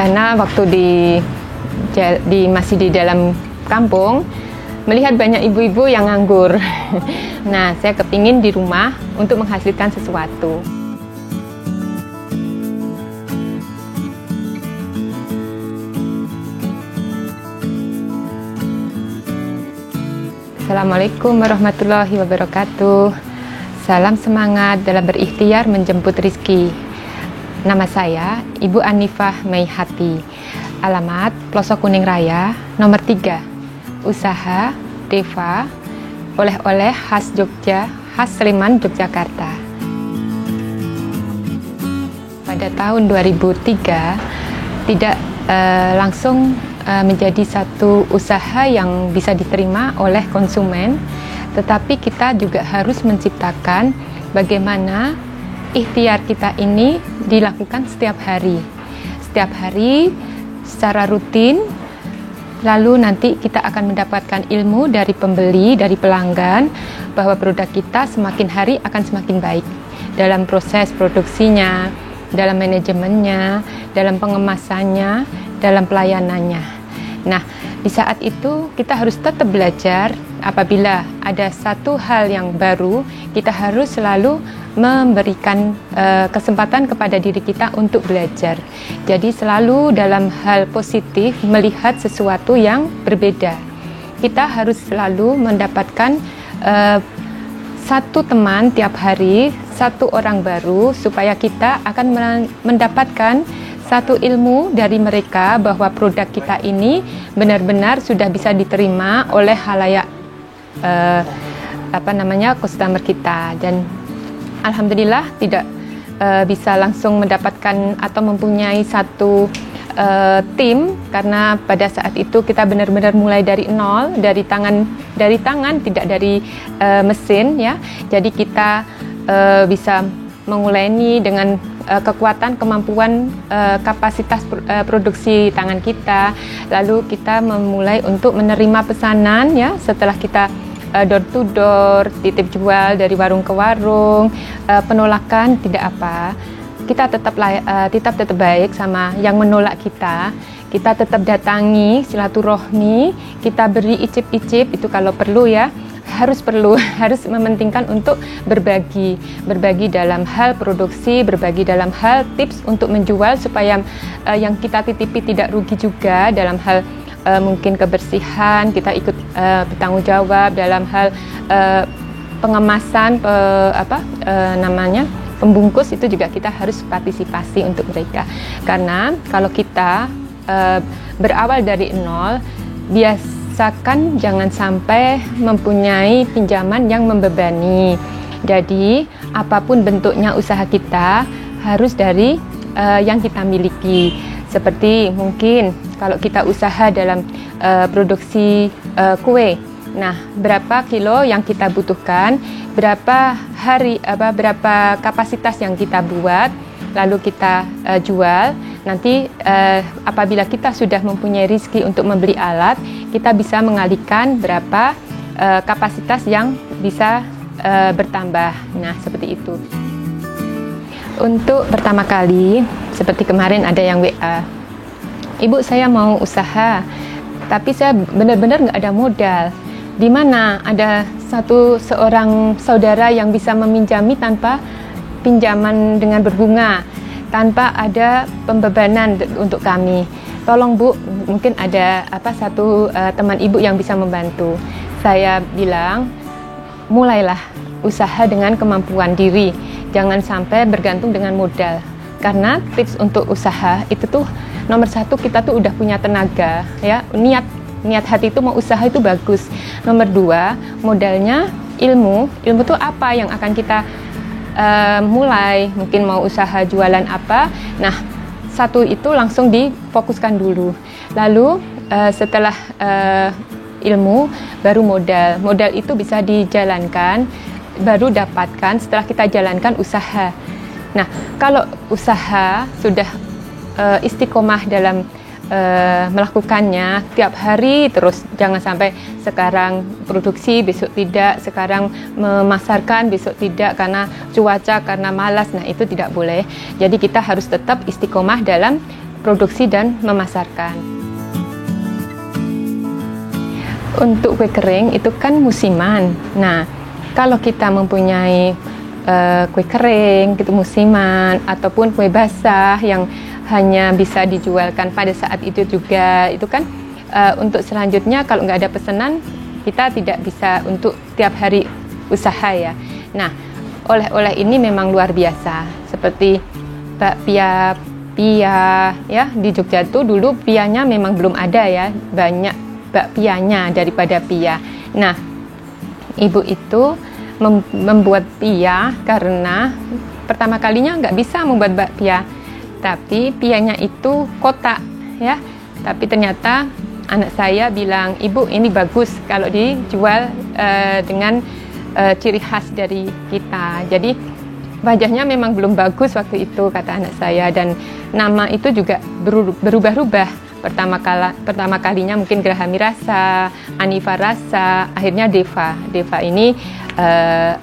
karena waktu masih di dalam kampung melihat banyak ibu-ibu yang nganggur. Nah, saya kepingin di rumah untuk menghasilkan sesuatu. Assalamualaikum warahmatullahi wabarakatuh. Salam semangat dalam berikhtiar menjemput rizki. Nama saya Ibu Anifah Maihati. Alamat Pelosok Kuning Raya, nomor 3. Usaha Deva, oleh-oleh khas Jogja, khas Sleman, Yogyakarta. Pada tahun 2003 tidak langsung menjadi satu usaha yang bisa diterima oleh konsumen, tetapi kita juga harus menciptakan bagaimana ikhtiar kita ini dilakukan setiap hari secara rutin. Lalu nanti kita akan mendapatkan ilmu dari pembeli, dari pelanggan, bahwa produk kita semakin hari akan semakin baik dalam proses produksinya, dalam manajemennya, dalam pengemasannya, dalam pelayanannya. Nah, di saat itu kita harus tetap belajar. Apabila ada satu hal yang baru, kita harus selalu memberikan kesempatan kepada diri kita untuk belajar. Jadi selalu dalam hal positif melihat sesuatu yang berbeda. Kita harus selalu mendapatkan satu teman tiap hari, satu orang baru, supaya kita akan mendapatkan satu ilmu dari mereka bahwa produk kita ini benar-benar sudah bisa diterima oleh khalayak customer kita. Dan alhamdulillah tidak bisa langsung mendapatkan atau mempunyai satu tim, karena pada saat itu kita benar-benar mulai dari nol, dari tangan tidak dari mesin ya. Jadi kita bisa memulai ini dengan kekuatan, kemampuan, kapasitas produksi tangan kita. Lalu kita memulai untuk menerima pesanan ya, setelah kita door to door, titip jual dari warung ke warung. Penolakan tidak apa, kita tetap baik sama yang menolak kita. Kita tetap datangi, silaturahmi, kita beri icip-icip, itu kalau perlu ya. Harus mementingkan untuk berbagi dalam hal produksi, berbagi dalam hal tips untuk menjual, supaya yang kita titipi tidak rugi juga dalam hal mungkin kebersihan. Kita ikut bertanggung jawab dalam hal pengemasan, pembungkus, itu juga kita harus partisipasi untuk mereka. Karena kalau kita berawal dari nol, biasakan jangan sampai mempunyai pinjaman yang membebani. Jadi apapun bentuknya usaha kita harus dari yang kita miliki. Seperti mungkin kalau kita usaha dalam produksi kue, nah berapa kilo yang kita butuhkan, berapa kapasitas yang kita buat, lalu kita jual. Nanti apabila kita sudah mempunyai rezeki untuk membeli alat, kita bisa mengalihkan berapa kapasitas yang bisa bertambah. Nah, seperti itu. Untuk pertama kali, seperti kemarin ada yang WA, "Ibu, saya mau usaha, tapi saya benar-benar nggak ada modal. Di mana ada seorang saudara yang bisa meminjami tanpa pinjaman dengan berbunga, tanpa ada pembebanan untuk kami. Tolong Bu, mungkin ada satu teman ibu yang bisa membantu." Saya bilang, mulailah usaha dengan kemampuan diri, jangan sampai bergantung dengan modal. Karena tips untuk usaha itu tuh nomor satu, kita tuh udah punya tenaga ya, niat hati itu mau usaha itu bagus. Nomor dua, modalnya ilmu tuh apa yang akan kita mulai, mungkin mau usaha jualan apa. Nah, satu itu langsung difokuskan dulu. Lalu setelah ilmu, baru modal itu bisa dijalankan, baru dapatkan setelah kita jalankan usaha. Nah, kalau usaha sudah istiqomah dalam melakukannya tiap hari terus, jangan sampai sekarang produksi besok tidak, sekarang memasarkan besok tidak karena cuaca, karena malas. Nah, itu tidak boleh. Jadi kita harus tetap istiqomah dalam memproduksi dan memasarkan. Untuk kue kering itu kan musiman. Nah, kalau kita mempunyai kue kering gitu musiman ataupun kue basah yang hanya bisa dijualkan pada saat itu juga, itu kan untuk selanjutnya kalau nggak ada pesanan kita tidak bisa untuk tiap hari usaha ya. Nah, oleh-oleh ini memang luar biasa, seperti bakpia ya, di Jogja tuh dulu pianya memang belum ada ya, banyak bakpianya daripada pia. Nah, ibu itu membuat pia karena pertama kalinya nggak bisa membuat bakpia, tapi pianya itu kotak ya. Tapi ternyata anak saya bilang, ibu ini bagus kalau dijual dengan ciri khas dari kita. Jadi wajahnya memang belum bagus waktu itu, kata anak saya, dan nama itu juga berubah-ubah. Pertama kalinya mungkin Grahami Rasa, Anifa Rasa, akhirnya Deva. Deva ini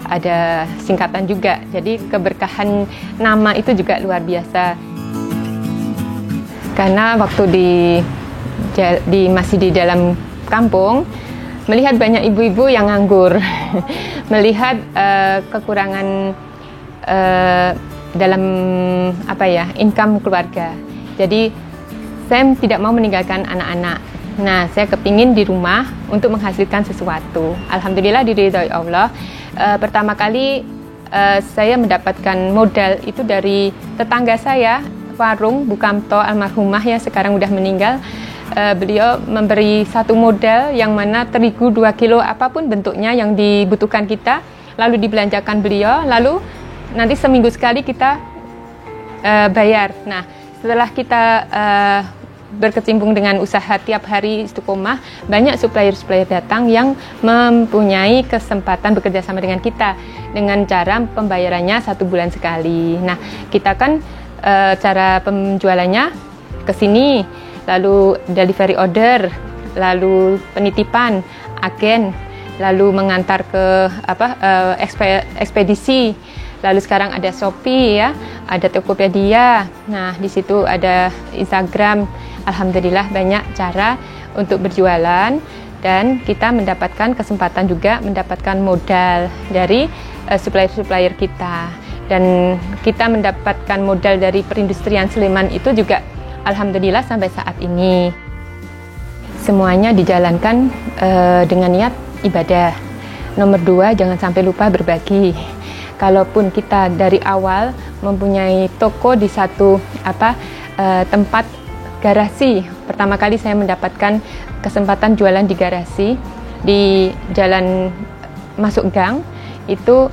ada singkatan juga. Jadi keberkahan nama itu juga luar biasa. Karena waktu masih di dalam kampung, melihat banyak ibu-ibu yang nganggur, melihat kekurangan dalam income keluarga. Jadi saya tidak mau meninggalkan anak-anak. Nah, saya kepingin di rumah untuk menghasilkan sesuatu. Alhamdulillah diridhoi Allah. Pertama kali saya mendapatkan modal itu dari tetangga saya, warung Bu Kamto almarhumah ya, sekarang udah meninggal. Beliau memberi satu modal yang mana terigu 2 kilo apapun bentuknya yang dibutuhkan kita, lalu dibelanjakan beliau, lalu nanti seminggu sekali kita bayar. Nah, setelah kita berkecimpung dengan usaha tiap hari istiqomah, banyak supplier-supplier datang yang mempunyai kesempatan bekerja sama dengan kita dengan cara pembayarannya 1 bulan sekali. Nah, kita kan cara penjualannya ke sini, lalu delivery order, lalu penitipan, agen, lalu mengantar ke ekspedisi. Lalu sekarang ada Shopee ya, ada Tokopedia. Nah, di situ ada Instagram. Alhamdulillah banyak cara untuk berjualan, dan kita mendapatkan kesempatan juga mendapatkan modal dari supplier-supplier kita. Dan kita mendapatkan modal dari perindustrian Sleman itu juga alhamdulillah sampai saat ini. Semuanya dijalankan dengan niat ibadah. Nomor 2, jangan sampai lupa berbagi. Kalaupun kita dari awal mempunyai toko di satu tempat garasi, pertama kali saya mendapatkan kesempatan jualan di garasi di jalan masuk gang, itu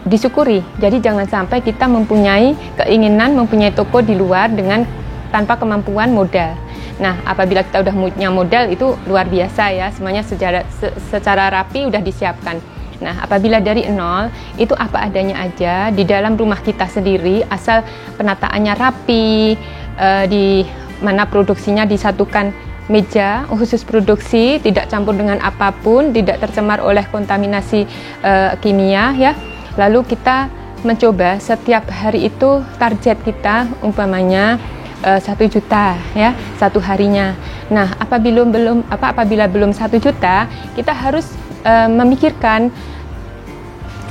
disyukuri. Jadi jangan sampai kita mempunyai keinginan mempunyai toko di luar dengan tanpa kemampuan modal. Nah, apabila kita udah punya modal itu luar biasa ya, semuanya secara rapi udah disiapkan. Nah, apabila dari nol, itu apa adanya aja di dalam rumah kita sendiri, asal penataannya rapi, di mana produksinya disatukan meja khusus produksi, tidak campur dengan apapun, tidak tercemar oleh kontaminasi kimia ya. Lalu kita mencoba setiap hari itu target kita umpamanya 1 juta ya, 1 harinya. Nah, apabila belum 1 juta, kita harus memikirkan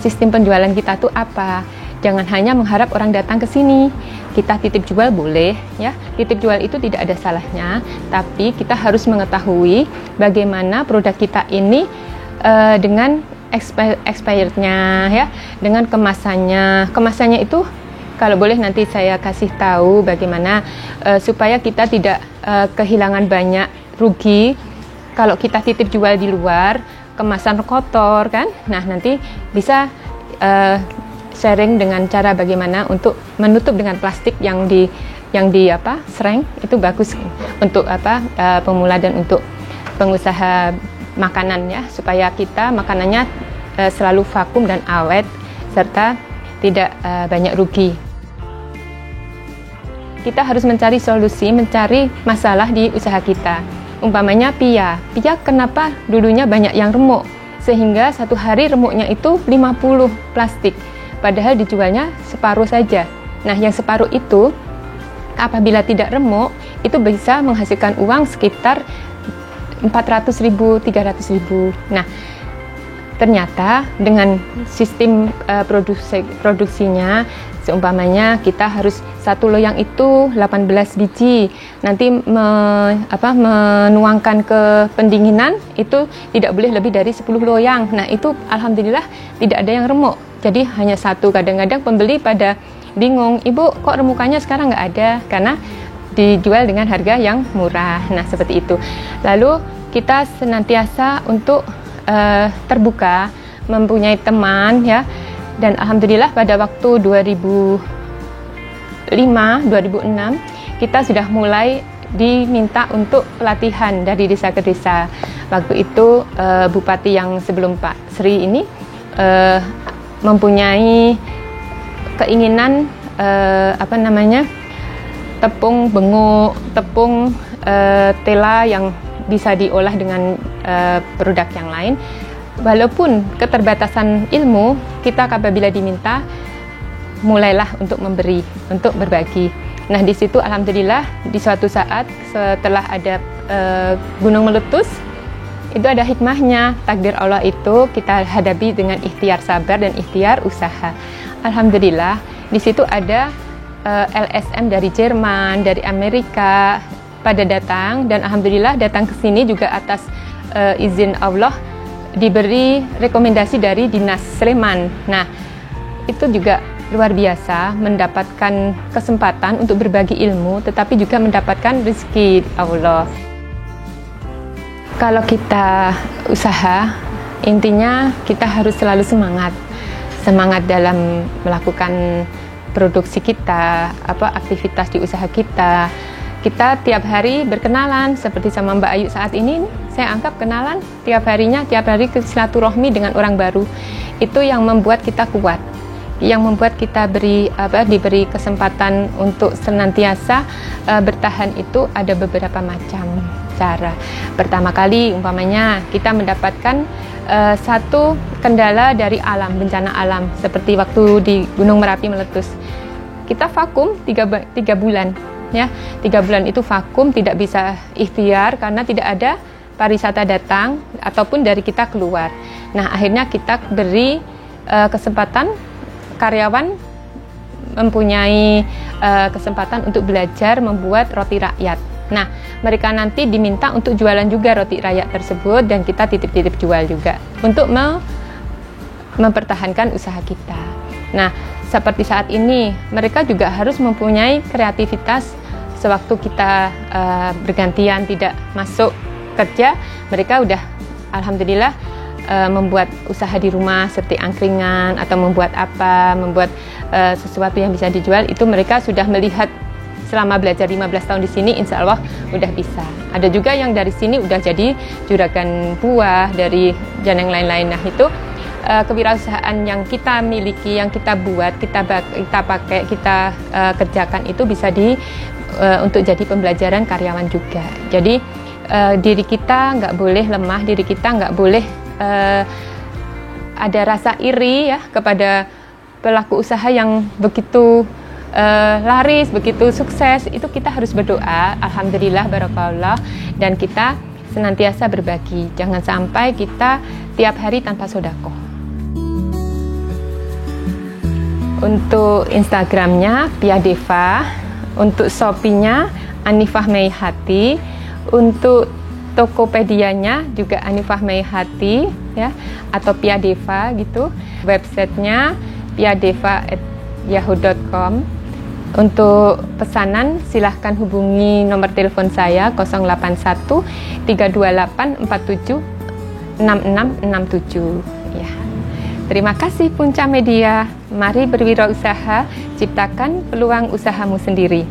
sistem penjualan kita tuh apa. Jangan hanya mengharap orang datang ke sini. Kita titip jual boleh ya, titip jual itu tidak ada salahnya, tapi kita harus mengetahui bagaimana produk kita ini dengan expirednya ya, dengan kemasannya. Kemasannya itu kalau boleh nanti saya kasih tahu bagaimana supaya kita tidak kehilangan banyak rugi kalau kita titip jual di luar, kemasan kotor kan. Nah, nanti bisa sharing dengan cara bagaimana untuk menutup dengan plastik yang di sereng, itu bagus untuk pemula dan untuk pengusaha makanan ya, supaya kita makanannya selalu vakum dan awet serta tidak banyak rugi. Kita harus mencari solusi, mencari masalah di usaha kita. Umpamanya pia kenapa dulunya banyak yang remuk, sehingga satu hari remuknya itu 50 plastik, padahal dijualnya separuh saja. Nah, yang separuh itu apabila tidak remuk itu bisa menghasilkan uang sekitar 400.000, 300.000. Nah, ternyata dengan sistem produksinya, seumpamanya kita harus satu loyang itu 18 biji, nanti menuangkan ke pendinginan itu tidak boleh lebih dari 10 loyang. Nah, itu alhamdulillah tidak ada yang remuk, jadi hanya satu. Kadang-kadang pembeli pada bingung, ibu kok remukannya sekarang nggak ada, karena dijual dengan harga yang murah. Nah, seperti itu. Lalu kita senantiasa untuk terbuka, mempunyai teman ya. Dan alhamdulillah pada waktu 2005-2006 kita sudah mulai diminta untuk pelatihan dari desa ke desa. Waktu itu Bupati yang sebelum Pak Sri ini mempunyai keinginan tepung benguk, tepung tela yang bisa diolah dengan produk yang lain. Walaupun keterbatasan ilmu, kita apabila diminta mulailah untuk memberi, untuk berbagi. Nah, di situ alhamdulillah di suatu saat setelah ada gunung meletus, itu ada hikmahnya. Takdir Allah itu kita hadapi dengan ikhtiar sabar dan ikhtiar usaha. Alhamdulillah di situ ada LSM dari Jerman, dari Amerika pada datang, dan alhamdulillah datang ke sini juga atas izin Allah, diberi rekomendasi dari Dinas Sleman. Nah, itu juga luar biasa, mendapatkan kesempatan untuk berbagi ilmu, tetapi juga mendapatkan rezeki Allah. Kalau kita usaha, intinya kita harus selalu semangat dalam melakukan produksi kita, aktivitas di usaha kita. Kita tiap hari berkenalan, seperti sama Mbak Ayu saat ini, saya anggap kenalan tiap hari silaturahmi dengan orang baru. Itu yang membuat kita kuat, yang membuat kita diberi kesempatan untuk senantiasa bertahan. Itu ada beberapa macam cara. Pertama kali umpamanya kita mendapatkan satu kendala dari alam, bencana alam, seperti waktu di Gunung Merapi meletus. Kita vakum 3 bulan. Ya, 3 bulan itu vakum, tidak bisa ikhtiar karena tidak ada pariwisata datang ataupun dari kita keluar. Nah, akhirnya kita beri kesempatan karyawan mempunyai kesempatan untuk belajar membuat roti rakyat. Nah, mereka nanti diminta untuk jualan juga roti rakyat tersebut, dan kita titip-titip jual juga untuk mempertahankan usaha kita. Nah, seperti saat ini mereka juga harus mempunyai kreativitas. Sewaktu kita bergantian tidak masuk kerja, mereka udah alhamdulillah membuat usaha di rumah seperti angkringan atau membuat sesuatu yang bisa dijual. Itu mereka sudah melihat selama belajar 15 tahun di sini, insya Allah udah bisa. Ada juga yang dari sini udah jadi juragan buah dan yang lain-lain. Nah, itu kewirausahaan yang kita miliki, yang kita buat, kita pakai, kita kerjakan, itu bisa untuk jadi pembelajaran karyawan juga. Jadi diri kita nggak boleh lemah, diri kita nggak boleh ada rasa iri ya kepada pelaku usaha yang begitu laris, begitu sukses. Itu kita harus berdoa, alhamdulillah, barakallah, dan kita senantiasa berbagi. Jangan sampai kita tiap hari tanpa sedekah. Untuk Instagramnya Pia Deva, untuk Shopee-nya Anifah Meihati, untuk Tokopedia-nya juga Anifah Meihati ya, atau Pia Deva gitu. Websitenya piadeva@yahoo.com. Untuk pesanan silahkan hubungi nomor telepon saya 081 328 47 6667 ya. Terima kasih Punca Media. Mari berwirausaha, ciptakan peluang usahamu sendiri.